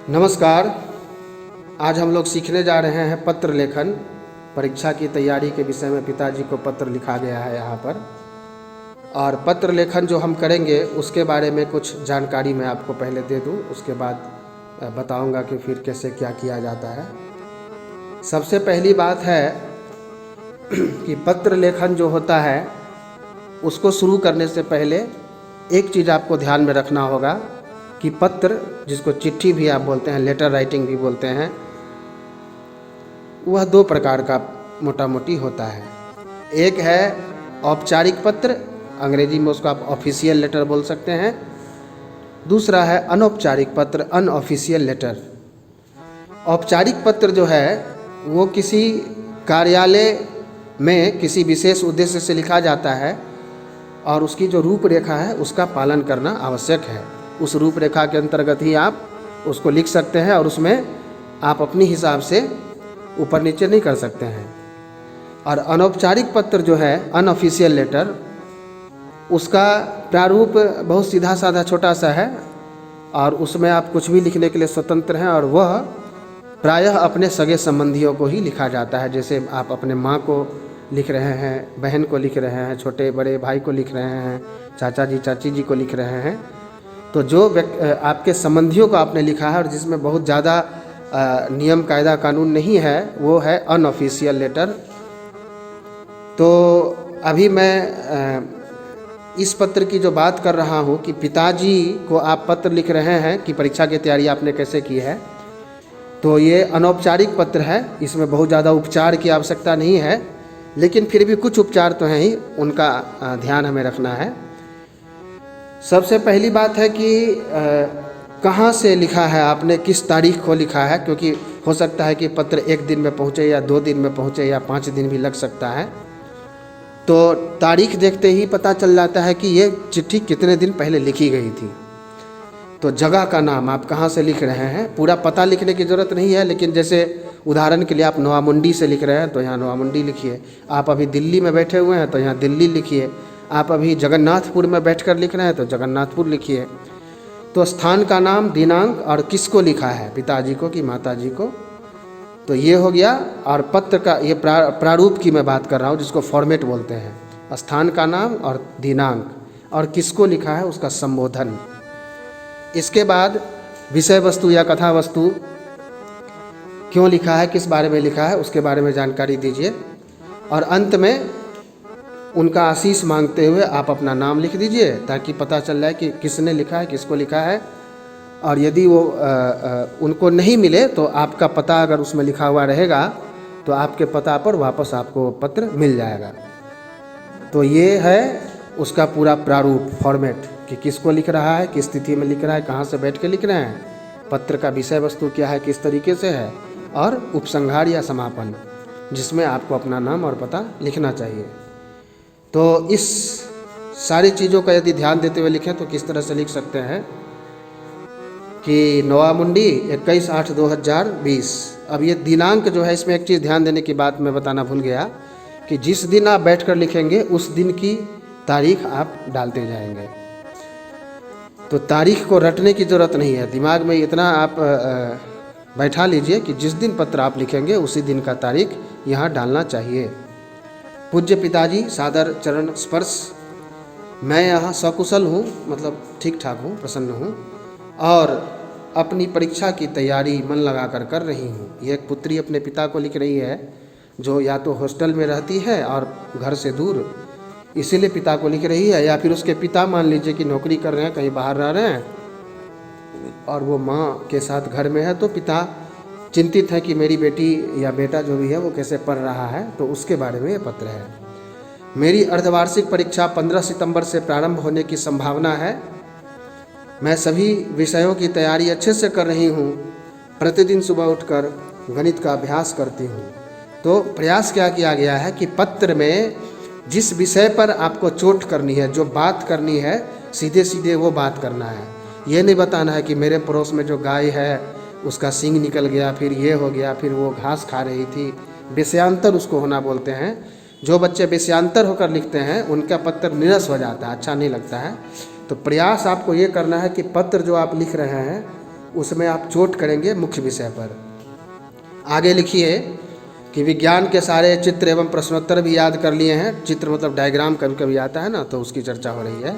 नमस्कार। आज हम लोग सीखने जा रहे हैं पत्र लेखन। परीक्षा की तैयारी के विषय में पिताजी को पत्र लिखा गया है यहाँ पर। और पत्र लेखन जो हम करेंगे उसके बारे में कुछ जानकारी मैं आपको पहले दे दूँ, उसके बाद बताऊँगा कि फिर कैसे क्या किया जाता है। सबसे पहली बात है कि पत्र लेखन जो होता है उसको शुरू करने से पहले एक चीज़ आपको ध्यान में रखना होगा कि पत्र, जिसको चिट्ठी भी आप बोलते हैं, लेटर राइटिंग भी बोलते हैं, वह दो प्रकार का मोटा मोटी होता है। एक है औपचारिक पत्र, अंग्रेजी में उसको आप ऑफिशियल लेटर बोल सकते हैं। दूसरा है अनौपचारिक पत्र, अनऑफिशियल लेटर। औपचारिक पत्र जो है वो किसी कार्यालय में किसी विशेष उद्देश्य से लिखा जाता है और उसकी जो रूपरेखा है उसका पालन करना आवश्यक है। उस रूपरेखा के अंतर्गत ही आप उसको लिख सकते हैं और उसमें आप अपनी हिसाब से ऊपर नीचे नहीं कर सकते हैं। और अनौपचारिक पत्र जो है, अनऑफिशियल लेटर, उसका प्रारूप बहुत सीधा साधा छोटा सा है और उसमें आप कुछ भी लिखने के लिए स्वतंत्र हैं। और वह प्रायः अपने सगे संबंधियों को ही लिखा जाता है। जैसे आप अपने माँ को लिख रहे हैं, बहन को लिख रहे हैं, छोटे बड़े भाई को लिख रहे हैं, चाचा जी चाची जी को लिख रहे हैं, तो जो आपके संबंधियों को आपने लिखा है और जिसमें बहुत ज़्यादा नियम कायदा कानून नहीं है, वो है अनऑफिशियल लेटर। तो अभी मैं इस पत्र की जो बात कर रहा हूँ कि पिताजी को आप पत्र लिख रहे हैं कि परीक्षा की तैयारी आपने कैसे की है, तो ये अनौपचारिक पत्र है। इसमें बहुत ज़्यादा उपचार की आवश्यकता नहीं है, लेकिन फिर भी कुछ उपचार तो हैं ही, उनका ध्यान हमें रखना है। सबसे पहली बात है कि कहाँ से लिखा है आपने, किस तारीख को लिखा है, क्योंकि हो सकता है कि पत्र 1 दिन में पहुँचे या 2 दिन में पहुँचे या 5 दिन भी लग सकता है। तो तारीख देखते ही पता चल जाता है कि ये चिट्ठी कितने दिन पहले लिखी गई थी। तो जगह का नाम आप कहाँ से लिख रहे हैं, पूरा पता लिखने की ज़रूरत नहीं है, लेकिन जैसे उदाहरण के लिए आप नवामुंडी से लिख रहे हैं तो यहाँ नवामुंडी लिखिए। आप अभी दिल्ली में बैठे हुए हैं तो यहाँ दिल्ली लिखिए। आप अभी जगन्नाथपुर में बैठकर लिख रहे हैं तो जगन्नाथपुर लिखिए। तो स्थान का नाम, दिनांक और किसको लिखा है, पिताजी को कि माताजी को, तो ये हो गया। और पत्र का ये प्रारूप की मैं बात कर रहा हूँ, जिसको फॉर्मेट बोलते हैं। स्थान का नाम और दिनांक और किसको लिखा है उसका संबोधन। इसके बाद विषय वस्तु या कथा वस्तु, क्यों लिखा है, किस बारे में लिखा है, उसके बारे में जानकारी दीजिए। और अंत में उनका आशीष मांगते हुए आप अपना नाम लिख दीजिए, ताकि पता चल जाए कि किसने लिखा है, किसको लिखा है। और यदि वो उनको नहीं मिले तो आपका पता अगर उसमें लिखा हुआ रहेगा तो आपके पता पर वापस आपको पत्र मिल जाएगा। तो ये है उसका पूरा प्रारूप, फॉर्मेट, कि किसको लिख रहा है, किस तिथि में लिख रहा है, कहाँ से बैठ के लिख रहे हैं, पत्र का विषय वस्तु क्या है, किस तरीके से है, और उपसंहार या समापन, जिसमें आपको अपना नाम और पता लिखना चाहिए। तो इस सारी चीज़ों का यदि ध्यान देते हुए लिखें तो किस तरह से लिख सकते हैं कि नवामुंडी 21/8/2020। अब ये दिनांक जो है, इसमें एक चीज़ ध्यान देने की बात मैं बताना भूल गया कि जिस दिन आप बैठकर लिखेंगे उस दिन की तारीख आप डालते जाएंगे। तो तारीख को रटने की ज़रूरत नहीं है, दिमाग में इतना आप बैठा लीजिए कि जिस दिन पत्र आप लिखेंगे उसी दिन का तारीख यहाँ डालना चाहिए। पूज्य पिताजी, सादर चरण स्पर्श। मैं यहाँ सकुशल हूँ, मतलब ठीक ठाक हूँ, प्रसन्न हूँ और अपनी परीक्षा की तैयारी मन लगाकर कर रही हूँ। ये एक पुत्री अपने पिता को लिख रही है, जो या तो हॉस्टल में रहती है और घर से दूर, इसीलिए पिता को लिख रही है, या फिर उसके पिता मान लीजिए कि नौकरी कर रहे हैं, कहीं बाहर रह रहे हैं और वो माँ के साथ घर में है, तो पिता चिंतित है कि मेरी बेटी या बेटा जो भी है वो कैसे पढ़ रहा है, तो उसके बारे में ये पत्र है। मेरी अर्धवार्षिक परीक्षा 15 सितंबर से प्रारंभ होने की संभावना है। मैं सभी विषयों की तैयारी अच्छे से कर रही हूँ। प्रतिदिन सुबह उठकर गणित का अभ्यास करती हूँ। तो प्रयास क्या किया गया है कि पत्र में जिस विषय पर आपको चोट करनी है, जो बात करनी है, सीधे सीधे वो बात करना है। ये नहीं बताना है कि मेरे पड़ोस में जो गाय है उसका सींग निकल गया, फिर ये हो गया, फिर वो घास खा रही थी। विषयांतर उसको होना बोलते हैं। जो बच्चे विषयांतर होकर लिखते हैं उनका पत्र नीरस हो जाता है, अच्छा नहीं लगता है। तो प्रयास आपको ये करना है कि पत्र जो आप लिख रहे हैं उसमें आप चोट करेंगे मुख्य विषय पर। आगे लिखिए कि विज्ञान के सारे चित्र एवं प्रश्नोत्तर भी याद कर लिए हैं। चित्र मतलब डायग्राम कभी कभी आता है ना, तो उसकी चर्चा हो रही है।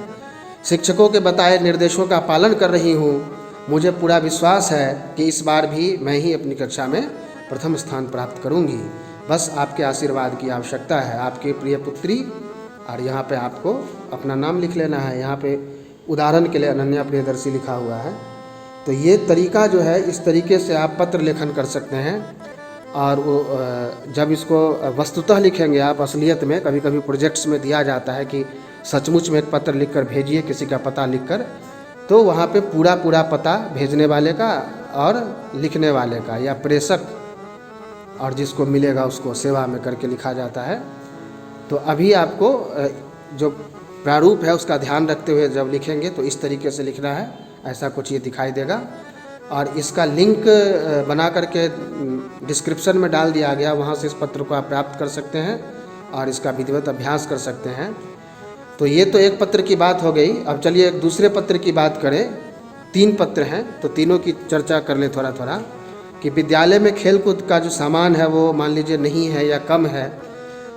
शिक्षकों के बताए निर्देशों का पालन कर रही हूँ। मुझे पूरा विश्वास है कि इस बार भी मैं ही अपनी कक्षा में प्रथम स्थान प्राप्त करूँगी। बस आपके आशीर्वाद की आवश्यकता है। आपकी प्रिय पुत्री। और यहाँ पे आपको अपना नाम लिख लेना है। यहाँ पे उदाहरण के लिए अनन्या प्रियदर्शी लिखा हुआ है। तो ये तरीका जो है, इस तरीके से आप पत्र लेखन कर सकते हैं। और वो जब इसको वस्तुतः लिखेंगे आप असलियत में, कभी कभी प्रोजेक्ट्स में दिया जाता है कि सचमुच में एक पत्र लिखकर भेजिए, किसी का पता लिखकर, तो वहाँ पे पूरा पूरा पता भेजने वाले का और लिखने वाले का या प्रेषक और जिसको मिलेगा उसको सेवा में करके लिखा जाता है। तो अभी आपको जो प्रारूप है उसका ध्यान रखते हुए जब लिखेंगे तो इस तरीके से लिखना है। ऐसा कुछ ये दिखाई देगा। और इसका लिंक बना करके डिस्क्रिप्शन में डाल दिया गया, वहाँ से इस पत्र को आप प्राप्त कर सकते हैं और इसका विधिवत अभ्यास कर सकते हैं। तो ये तो एक पत्र की बात हो गई। अब चलिए एक दूसरे पत्र की बात करें। 3 पत्र हैं, तो तीनों की चर्चा कर ले थोड़ा थोड़ा। कि विद्यालय में खेलकूद का जो सामान है वो मान लीजिए नहीं है या कम है,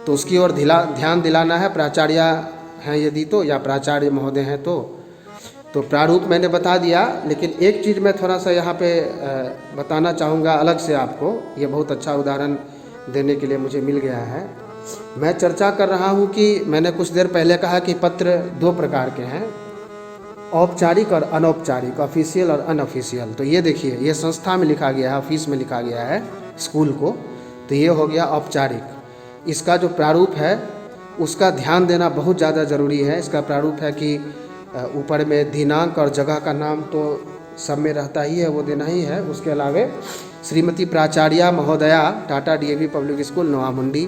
तो उसकी ओर ध्यान दिलाना है। प्राचार्य हैं यदि तो, या प्राचार्य महोदय हैं तो प्रारूप मैंने बता दिया। लेकिन एक चीज़ मैं थोड़ा सा यहाँ पे बताना चाहूँगा अलग से आपको। ये बहुत अच्छा उदाहरण देने के लिए मुझे मिल गया है। मैं चर्चा कर रहा हूँ कि मैंने कुछ देर पहले कहा कि पत्र 2 प्रकार के हैं, औपचारिक और अनौपचारिक, ऑफिशियल और अनऑफिशियल। तो ये देखिए, ये संस्था में लिखा गया है, ऑफिस में लिखा गया है स्कूल को, तो ये हो गया औपचारिक। इसका जो प्रारूप है उसका ध्यान देना बहुत ज़्यादा ज़रूरी है। इसका प्रारूप है कि ऊपर में दिनांक और जगह का नाम तो सब में रहता ही है, वो देना ही है। उसके अलावे श्रीमती प्राचार्या महोदया, Tata DAV public school Noamundi,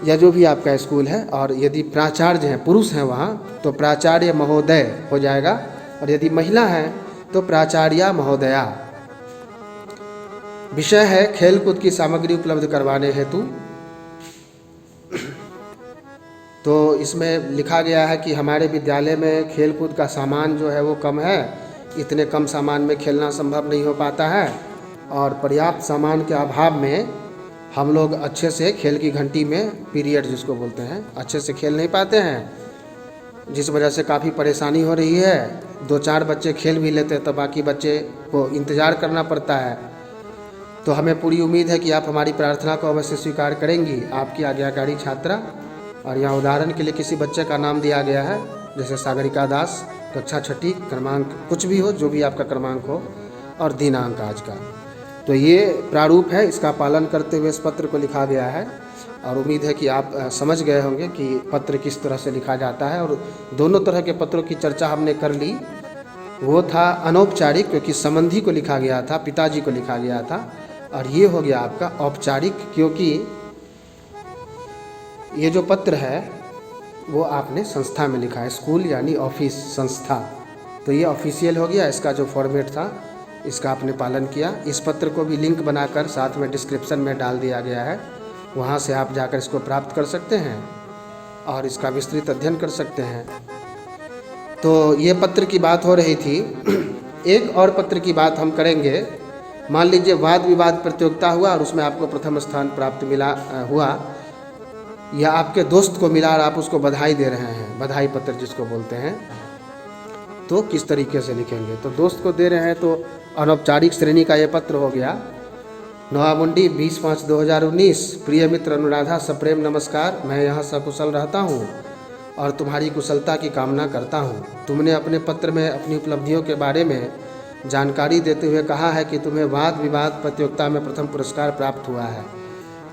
या जो भी आपका स्कूल है। और यदि प्राचार्य हैं, पुरुष हैं वहाँ, तो प्राचार्य महोदय हो जाएगा। और यदि महिला हैं तो प्राचार्या महोदया। विषय है खेलकूद की सामग्री उपलब्ध करवाने हेतु। तो इसमें लिखा गया है कि हमारे विद्यालय में खेलकूद का सामान जो है वो कम है। इतने कम सामान में खेलना संभव नहीं हो पाता है और पर्याप्त सामान के अभाव में हम लोग अच्छे से खेल की घंटी में, पीरियड जिसको बोलते हैं, अच्छे से खेल नहीं पाते हैं, जिस वजह से काफ़ी परेशानी हो रही है। 2-4 बच्चे खेल भी लेते हैं तो बाकी बच्चे को इंतज़ार करना पड़ता है। तो हमें पूरी उम्मीद है कि आप हमारी प्रार्थना को अवश्य स्वीकार करेंगी, आपकी आज्ञाकारी छात्रा। और यहाँ उदाहरण के लिए किसी बच्चे का नाम दिया गया है, जैसे सागरिका दास, कक्षा 6, क्रमांक कुछ भी हो, जो भी आपका क्रमांक हो, और दिनांक आज का। तो ये प्रारूप है, इसका पालन करते हुए इस पत्र को लिखा गया है। और उम्मीद है कि आप समझ गए होंगे कि पत्र किस तरह से लिखा जाता है। और दोनों तरह के पत्रों की चर्चा हमने कर ली। वो था अनौपचारिक, क्योंकि संबंधी को लिखा गया था, पिताजी को लिखा गया था। और ये हो गया आपका औपचारिक, क्योंकि ये जो पत्र है वो आपने संस्था में लिखा है, स्कूल यानी ऑफिस, संस्था। तो ये ऑफिशियल हो गया। इसका जो फॉर्मेट था इसका आपने पालन किया। इस पत्र को भी लिंक बनाकर साथ में डिस्क्रिप्शन में डाल दिया गया है, वहाँ से आप जाकर इसको प्राप्त कर सकते हैं और इसका विस्तृत अध्ययन कर सकते हैं। तो ये पत्र की बात हो रही थी। एक और पत्र की बात हम करेंगे। मान लीजिए वाद विवाद प्रतियोगिता हुआ और उसमें आपको प्रथम स्थान प्राप्त हुआ, या आपके दोस्त को मिला और आप उसको बधाई दे रहे हैं, बधाई पत्र जिसको बोलते हैं, तो किस तरीके से लिखेंगे। तो दोस्त को दे रहे हैं तो अनौपचारिक श्रेणी का ये पत्र हो गया। नोआमुंडी 20/5/2019। प्रिय मित्र अनुराधा, सप्रेम नमस्कार। मैं यहाँ सकुशल रहता हूँ और तुम्हारी कुशलता की कामना करता हूँ। तुमने अपने पत्र में अपनी उपलब्धियों के बारे में जानकारी देते हुए कहा है कि तुम्हें वाद विवाद प्रतियोगिता में प्रथम पुरस्कार प्राप्त हुआ है।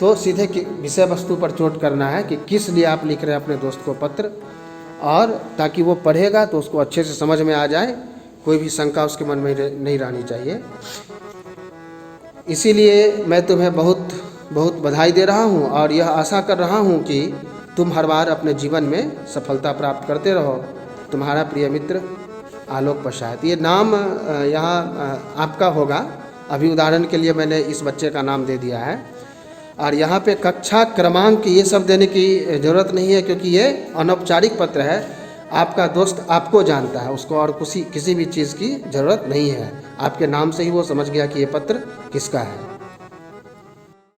तो सीधे विषय वस्तु पर चोट करना है कि किस लिए आप लिख रहे हैं अपने दोस्त को पत्र, और ताकि वो पढ़ेगा तो उसको अच्छे से समझ में आ जाए, कोई भी शंका उसके मन में नहीं रहनी चाहिए। इसीलिए मैं तुम्हें बहुत बहुत बधाई दे रहा हूँ और यह आशा कर रहा हूँ कि तुम हर बार अपने जीवन में सफलता प्राप्त करते रहो। तुम्हारा प्रिय मित्र आलोक पशायत। ये नाम यहाँ आपका होगा। अभी उदाहरण के लिए मैंने इस बच्चे का नाम दे दिया है। और यहाँ पे कक्षा क्रमांक ये सब देने की ज़रूरत नहीं है, क्योंकि ये अनौपचारिक पत्र है। आपका दोस्त आपको जानता है, उसको और किसी भी चीज़ की ज़रूरत नहीं है, आपके नाम से ही वो समझ गया कि ये पत्र किसका है।